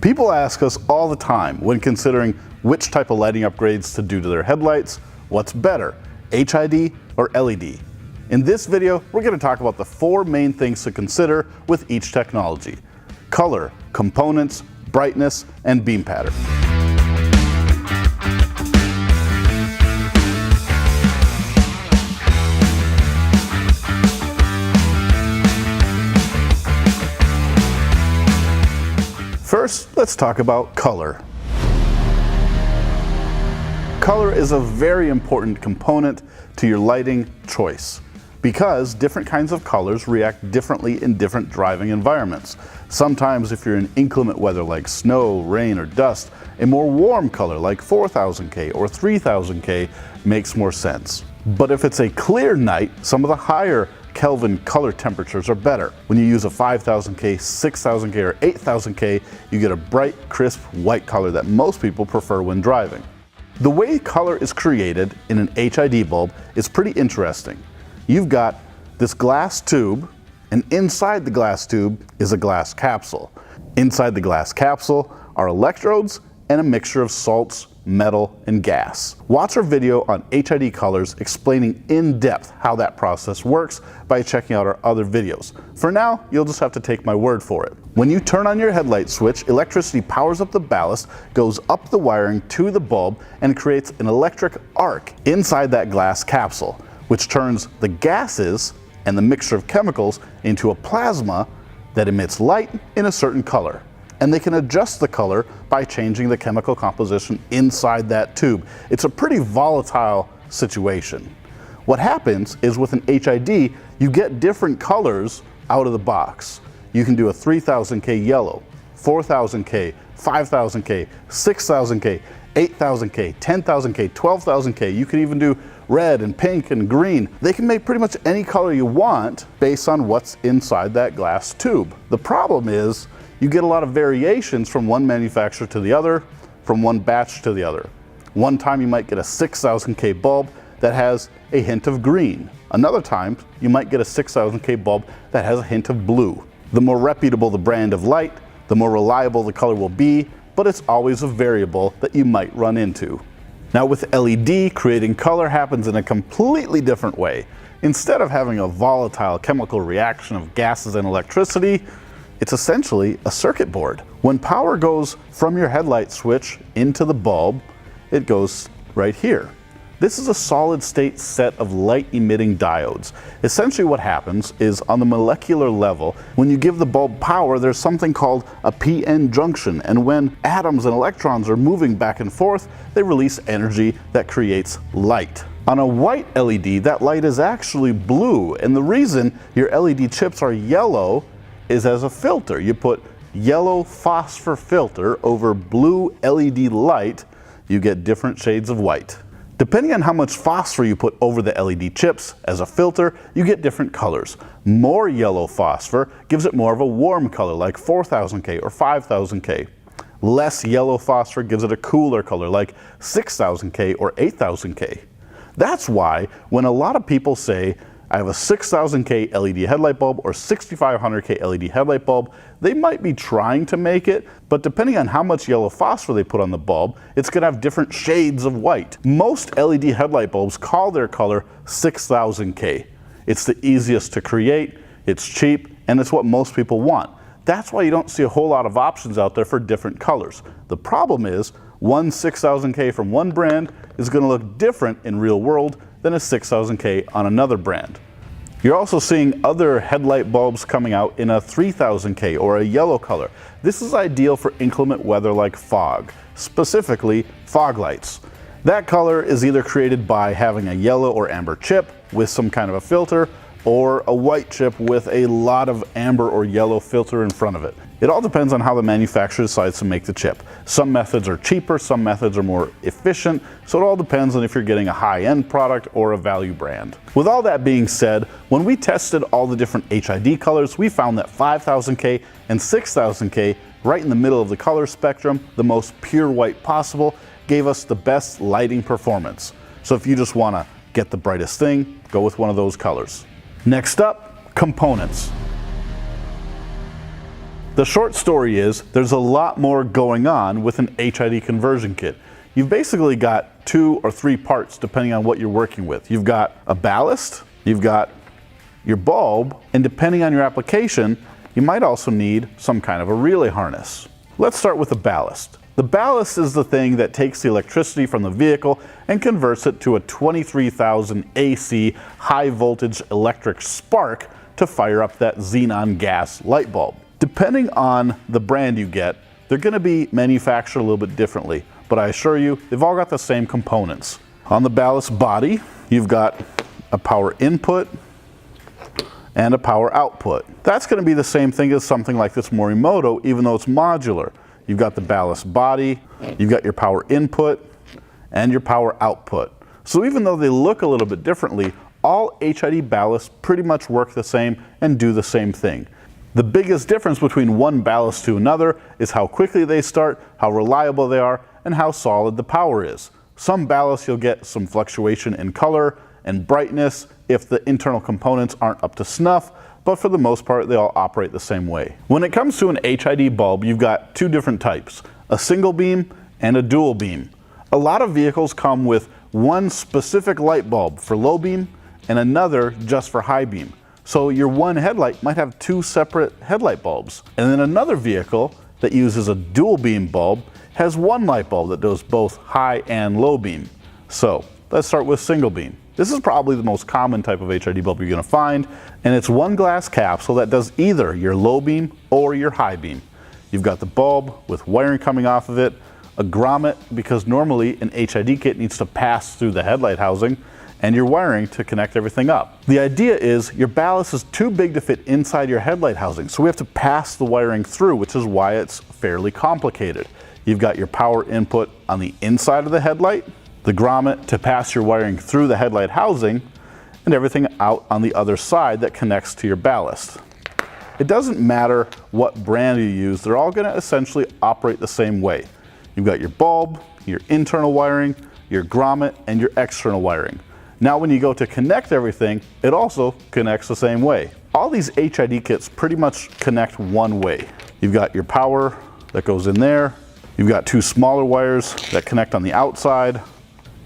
People ask us all the time when considering which type of lighting upgrades to do to their headlights, what's better, HID or LED? In this video, we're going to talk about the 4 main things to consider with each technology: color, components, brightness, and beam pattern. First, let's talk about color. Color is a very important component to your lighting choice because different kinds of colors react differently in different driving environments. Sometimes if you're in inclement weather like snow, rain, or dust, a more warm color like 4000K or 3000K makes more sense. But if it's a clear night, some of the higher Kelvin color temperatures are better. When you use a 5000K, 6000K, or 8000K, you get a bright, crisp white color that most people prefer when driving. The way color is created in an HID bulb is pretty interesting. You've got this glass tube, and inside the glass tube is a glass capsule. Inside the glass capsule are electrodes and a mixture of salts, metal, and gas. Watch our video on HID colors explaining in depth how that process works by checking out our other videos. For now, you'll just have to take my word for it. When you turn on your headlight switch, electricity powers up the ballast, goes up the wiring to the bulb, and creates an electric arc inside that glass capsule, which turns the gases and the mixture of chemicals into a plasma that emits light in a certain color. And they can adjust the color by changing the chemical composition inside that tube. It's a pretty volatile situation. What happens is with an HID, you get different colors out of the box. You can do a 3000K yellow, 4000K, 5000K, 6000K, 8000K, 10,000K, 12,000K. You can even do red and pink and green. They can make pretty much any color you want based on what's inside that glass tube. The problem is you get a lot of variations from one manufacturer to the other, from one batch to the other. One time you might get a 6000K bulb that has a hint of green. Another time you might get a 6000K bulb that has a hint of blue. The more reputable the brand of light, the more reliable the color will be, but it's always a variable that you might run into. Now with LED, creating color happens in a completely different way. Instead of having a volatile chemical reaction of gases and electricity, it's essentially a circuit board. When power goes from your headlight switch into the bulb, it goes right here. This is a solid state set of light emitting diodes. Essentially what happens is on the molecular level, when you give the bulb power, there's something called a p-n junction, and when atoms and electrons are moving back and forth, they release energy that creates light. On a white LED, that light is actually blue, and the reason your LED chips are yellow is as a filter. You put yellow phosphor filter over blue LED light, you get different shades of white. Depending on how much phosphor you put over the LED chips as a filter, you get different colors. More yellow phosphor gives it more of a warm color like 4000K or 5000K. Less yellow phosphor gives it a cooler color like 6000K or 8000K. That's why when a lot of people say, I have a 6000K LED headlight bulb or 6500K LED headlight bulb, they might be trying to make it, but depending on how much yellow phosphor they put on the bulb, it's going to have different shades of white. Most LED headlight bulbs call their color 6000K. It's the easiest to create, it's cheap, and it's what most people want. That's why you don't see a whole lot of options out there for different colors. The problem is, one 6000K from one brand is going to look different in real world than a 6000K on another brand. You're also seeing other headlight bulbs coming out in a 3000K or a yellow color. This is ideal for inclement weather like fog, specifically fog lights. That color is either created by having a yellow or amber chip with some kind of a filter, or a white chip with a lot of amber or yellow filter in front of it. It all depends on how the manufacturer decides to make the chip. Some methods are cheaper, some methods are more efficient, so it all depends on if you're getting a high-end product or a value brand. With all that being said, when we tested all the different HID colors, we found that 5000K and 6000K, right in the middle of the color spectrum, the most pure white possible, gave us the best lighting performance. So if you just want to get the brightest thing, go with one of those colors. Next up, components. The short story is there's a lot more going on with an HID conversion kit. You've basically got 2 or 3 parts depending on what you're working with. You've got a ballast, you've got your bulb, and depending on your application, you might also need some kind of a relay harness. Let's start with the ballast. The ballast is the thing that takes the electricity from the vehicle and converts it to a 23,000 AC high voltage electric spark to fire up that xenon gas light bulb. Depending on the brand you get, they're going to be manufactured a little bit differently, but I assure you, they've all got the same components. On the ballast body, you've got a power input and a power output. That's going to be the same thing as something like this Marsauto, even though it's modular. You've got the ballast body, you've got your power input, and your power output. So even though they look a little bit differently, all HID ballasts pretty much work the same and do the same thing. The biggest difference between one ballast to another is how quickly they start, how reliable they are, and how solid the power is. Some ballasts you'll get some fluctuation in color and brightness if the internal components aren't up to snuff, but for the most part they all operate the same way. When it comes to an HID bulb, you've got 2 different types, a single beam and a dual beam. A lot of vehicles come with one specific light bulb for low beam and another just for high beam. So your one headlight might have 2 separate headlight bulbs. And then another vehicle that uses a dual beam bulb has one light bulb that does both high and low beam. So let's start with single beam. This is probably the most common type of HID bulb you're going to find, and it's one glass capsule that does either your low beam or your high beam. You've got the bulb with wiring coming off of it, a grommet because normally an HID kit needs to pass through the headlight housing, and your wiring to connect everything up. The idea is your ballast is too big to fit inside your headlight housing, so we have to pass the wiring through, which is why it's fairly complicated. You've got your power input on the inside of the headlight, the grommet to pass your wiring through the headlight housing, and everything out on the other side that connects to your ballast. It doesn't matter what brand you use, they're all going to essentially operate the same way. You've got your bulb, your internal wiring, your grommet, and your external wiring. Now when you go to connect everything, it also connects the same way. All these HID kits pretty much connect one way. You've got your power that goes in there, you've got 2 smaller wires that connect on the outside,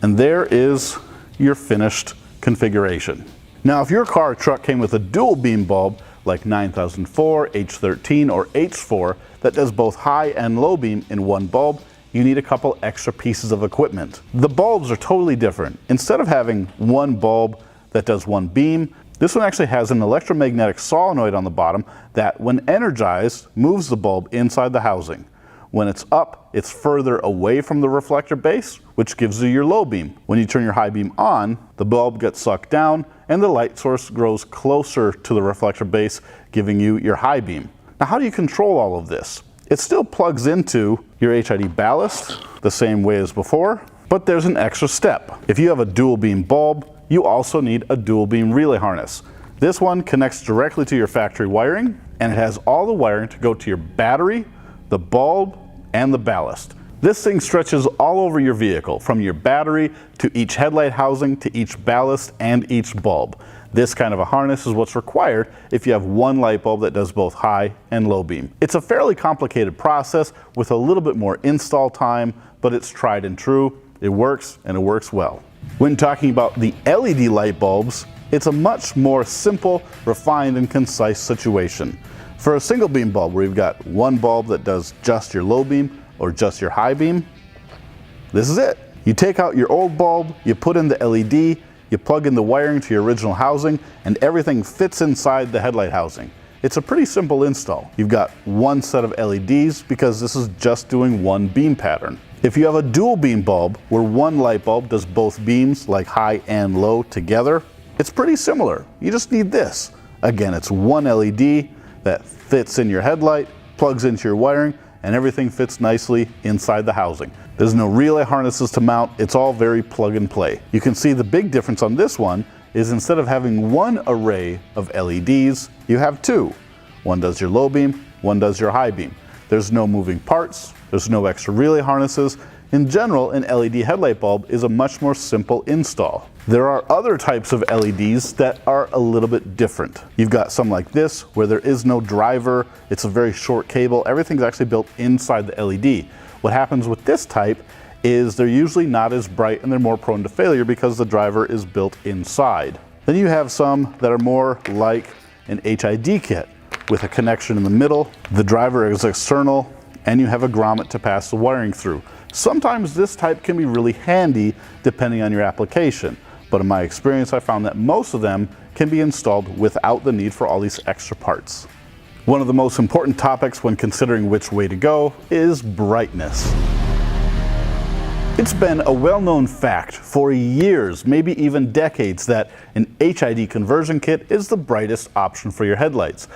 and there is your finished configuration. Now if your car or truck came with a dual beam bulb like 9004, H13, or H4 that does both high and low beam in one bulb, you need a couple extra pieces of equipment. The bulbs are totally different. Instead of having one bulb that does one beam, this one actually has an electromagnetic solenoid on the bottom that, when energized, moves the bulb inside the housing. When it's up, it's further away from the reflector base, which gives you your low beam. When you turn your high beam on, the bulb gets sucked down and the light source grows closer to the reflector base, giving you your high beam. Now how do you control all of this? It still plugs into your HID ballast the same way as before, but there's an extra step. If you have a dual beam bulb, you also need a dual beam relay harness. This one connects directly to your factory wiring, and it has all the wiring to go to your battery, the bulb, and the ballast. This thing stretches all over your vehicle, from your battery to each headlight housing to each ballast and each bulb. This kind of a harness is what's required if you have one light bulb that does both high and low beam. It's a fairly complicated process with a little bit more install time, but it's tried and true. It works, and it works well. When talking about the LED light bulbs, it's a much more simple, refined, and concise situation. For a single beam bulb where you've got one bulb that does just your low beam or just your high beam, this is it. You take out your old bulb, you put in the LED, you plug in the wiring to your original housing, and everything fits inside the headlight housing. It's a pretty simple install. You've got one set of LEDs because this is just doing one beam pattern. If you have a dual beam bulb where one light bulb does both beams, like high and low together, it's pretty similar. You just need this. Again, it's one LED that fits in your headlight, plugs into your wiring, and everything fits nicely inside the housing. There's no relay harnesses to mount, it's all very plug and play. You can see the big difference on this one is instead of having one array of LEDs, you have 2. One does your low beam, one does your high beam. There's no moving parts, there's no extra relay harnesses. In general, an LED headlight bulb is a much more simple install. There are other types of LEDs that are a little bit different. You've got some like this, where there is no driver, it's a very short cable, everything's actually built inside the LED. What happens with this type is they're usually not as bright and they're more prone to failure because the driver is built inside. Then you have some that are more like an HID kit with a connection in the middle, the driver is external, and you have a grommet to pass the wiring through. Sometimes this type can be really handy depending on your application, but in my experience I found that most of them can be installed without the need for all these extra parts. One of the most important topics when considering which way to go is brightness. It's been a well-known fact for years, maybe even decades, that an HID conversion kit is the brightest option for your headlights.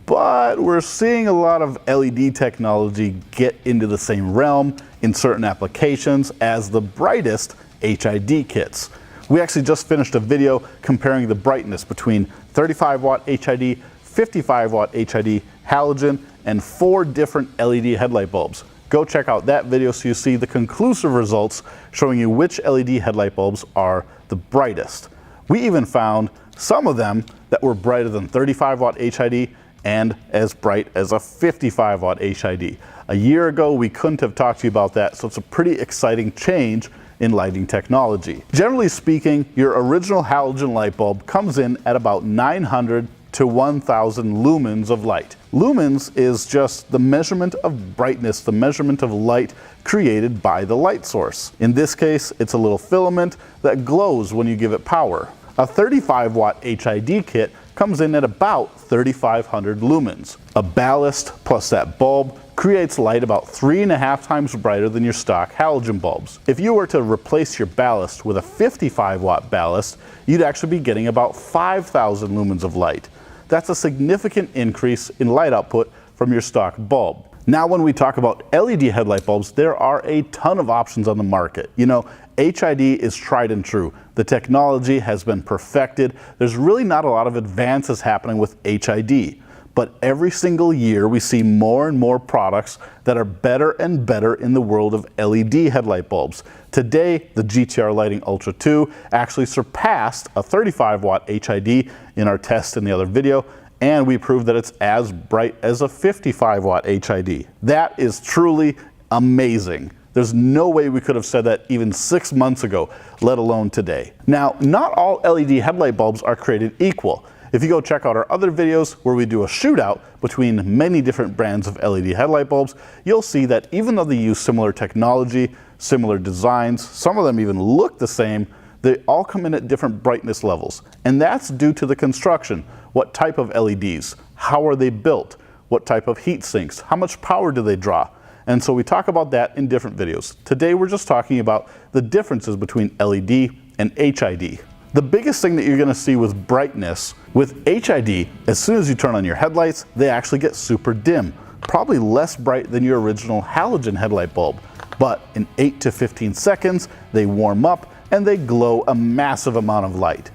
But we're seeing a lot of LED technology get into the same realm in certain applications as the brightest HID kits. We actually just finished a video comparing the brightness between 35 watt HID, 55 watt HID, halogen, and 4 different LED headlight bulbs. Go check out that video so you see the conclusive results showing you which LED headlight bulbs are the brightest. We even found some of them that were brighter than 35 watt HID and as bright as a 55 watt HID. A year ago we couldn't have talked to you about that, so it's a pretty exciting change in lighting technology. Generally speaking, your original halogen light bulb comes in at about 900 to 1000 lumens of light. Lumens is just the measurement of brightness, the measurement of light created by the light source. In this case, it's a little filament that glows when you give it power. A 35 watt HID kit comes in at about 3500 lumens. A ballast plus that bulb creates light about 3.5 times brighter than your stock halogen bulbs. If you were to replace your ballast with a 55 watt ballast, you'd actually be getting about 5000 lumens of light. That's a significant increase in light output from your stock bulb. Now when we talk about LED headlight bulbs, there are a ton of options on the market. You know, HID is tried and true. The technology has been perfected. There's really not a lot of advances happening with HID. But every single year we see more and more products that are better and better in the world of LED headlight bulbs. Today, the GTR Lighting Ultra 2 actually surpassed a 35 watt HID in our test in the other video, and we proved that it's as bright as a 55 watt HID. That is truly amazing. There's no way we could have said that even 6 months ago, let alone today. Now, not all LED headlight bulbs are created equal. If you go check out our other videos where we do a shootout between many different brands of LED headlight bulbs, you'll see that even though they use similar technology, similar designs, some of them even look the same, they all come in at different brightness levels. And that's due to the construction. What type of LEDs? How are they built? What type of heat sinks? How much power do they draw? And so we talk about that in different videos. Today we're just talking about the differences between LED and HID. The biggest thing that you're going to see with brightness, with HID, as soon as you turn on your headlights, they actually get super dim, probably less bright than your original halogen headlight bulb. But in 8 to 15 seconds, they warm up and they glow a massive amount of light.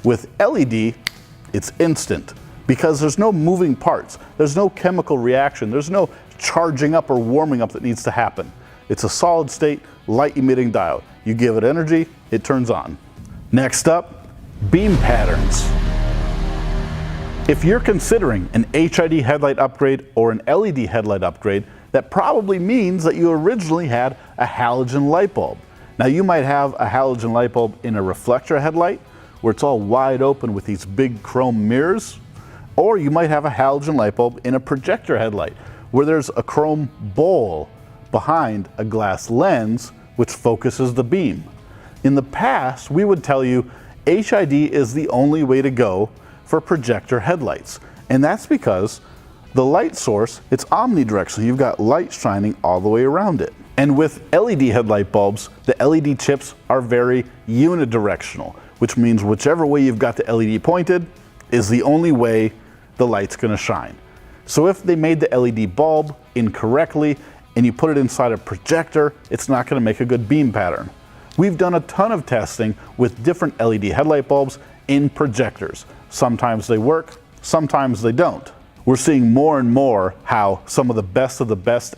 With LED, it's instant because there's no moving parts, there's no chemical reaction, there's no charging up or warming up that needs to happen. It's a solid state, light emitting diode. You give it energy, it turns on. Next up, beam patterns. If you're considering an HID headlight upgrade or an LED headlight upgrade, that probably means that you originally had a halogen light bulb. Now you might have a halogen light bulb in a reflector headlight where it's all wide open with these big chrome mirrors, or you might have a halogen light bulb in a projector headlight where there's a chrome bowl behind a glass lens which focuses the beam. In the past, we would tell you HID is the only way to go for projector headlights. And that's because the light source, it's omnidirectional. You've got light shining all the way around it. And with LED headlight bulbs, the LED chips are very unidirectional, which means whichever way you've got the LED pointed is the only way the light's gonna shine. So if they made the LED bulb incorrectly and you put it inside a projector, it's not gonna make a good beam pattern. We've done a ton of testing with different LED headlight bulbs in projectors. Sometimes they work, sometimes they don't. We're seeing more and more how some of the best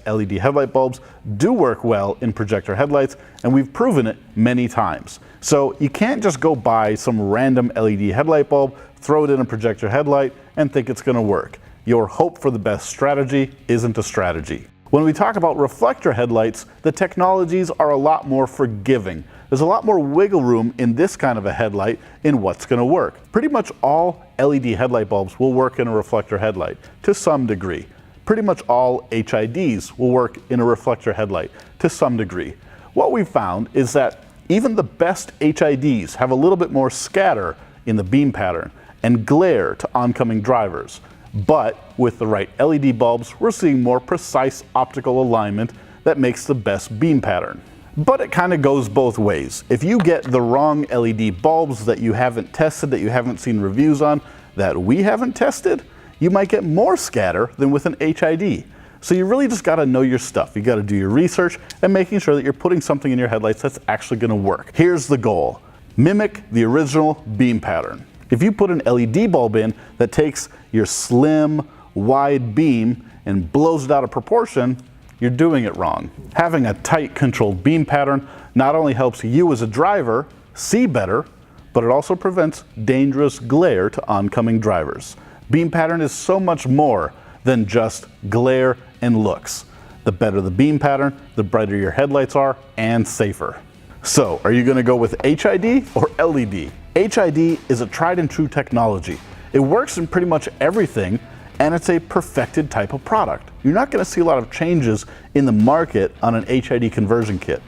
LED headlight bulbs do work well in projector headlights, and we've proven it many times. So you can't just go buy some random LED headlight bulb, throw it in a projector headlight, and think it's going to work. Your hope for the best strategy isn't a strategy. When we talk about reflector headlights, the technologies are a lot more forgiving. There's a lot more wiggle room in this kind of a headlight in what's going to work. Pretty much all LED headlight bulbs will work in a reflector headlight to some degree. Pretty much all HIDs will work in a reflector headlight to some degree. What we've found is that even the best HIDs have a little bit more scatter in the beam pattern and glare to oncoming drivers. But with the right LED bulbs, we're seeing more precise optical alignment that makes the best beam pattern. But it kind of goes both ways. If you get the wrong LED bulbs that you haven't tested, that you haven't seen reviews on, that we haven't tested, you might get more scatter than with an HID. So you really just got to know your stuff. You got to do your research and making sure that you're putting something in your headlights that's actually going to work. Here's the goal: mimic the original beam pattern. If you put an LED bulb in that takes your slim, wide beam and blows it out of proportion, you're doing it wrong. Having a tight, controlled beam pattern not only helps you as a driver see better, but it also prevents dangerous glare to oncoming drivers. Beam pattern is so much more than just glare and looks. The better the beam pattern, the brighter your headlights are, and safer. So, are you going to go with HID or LED? HID is a tried and true technology. It works in pretty much everything, and it's a perfected type of product. You're not going to see a lot of changes in the market on an HID conversion kit,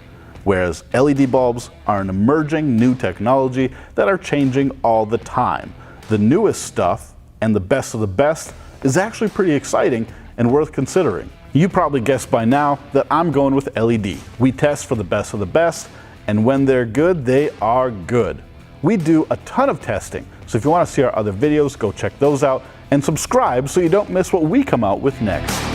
whereas LED bulbs are an emerging new technology that are changing all the time. The newest stuff and the best of the best is actually pretty exciting and worth considering. You probably guessed by now that I'm going with LED. We test for the best of the best, and when they're good, they are good. We do a ton of testing, so if you want to see our other videos, go check those out and subscribe so you don't miss what we come out with next.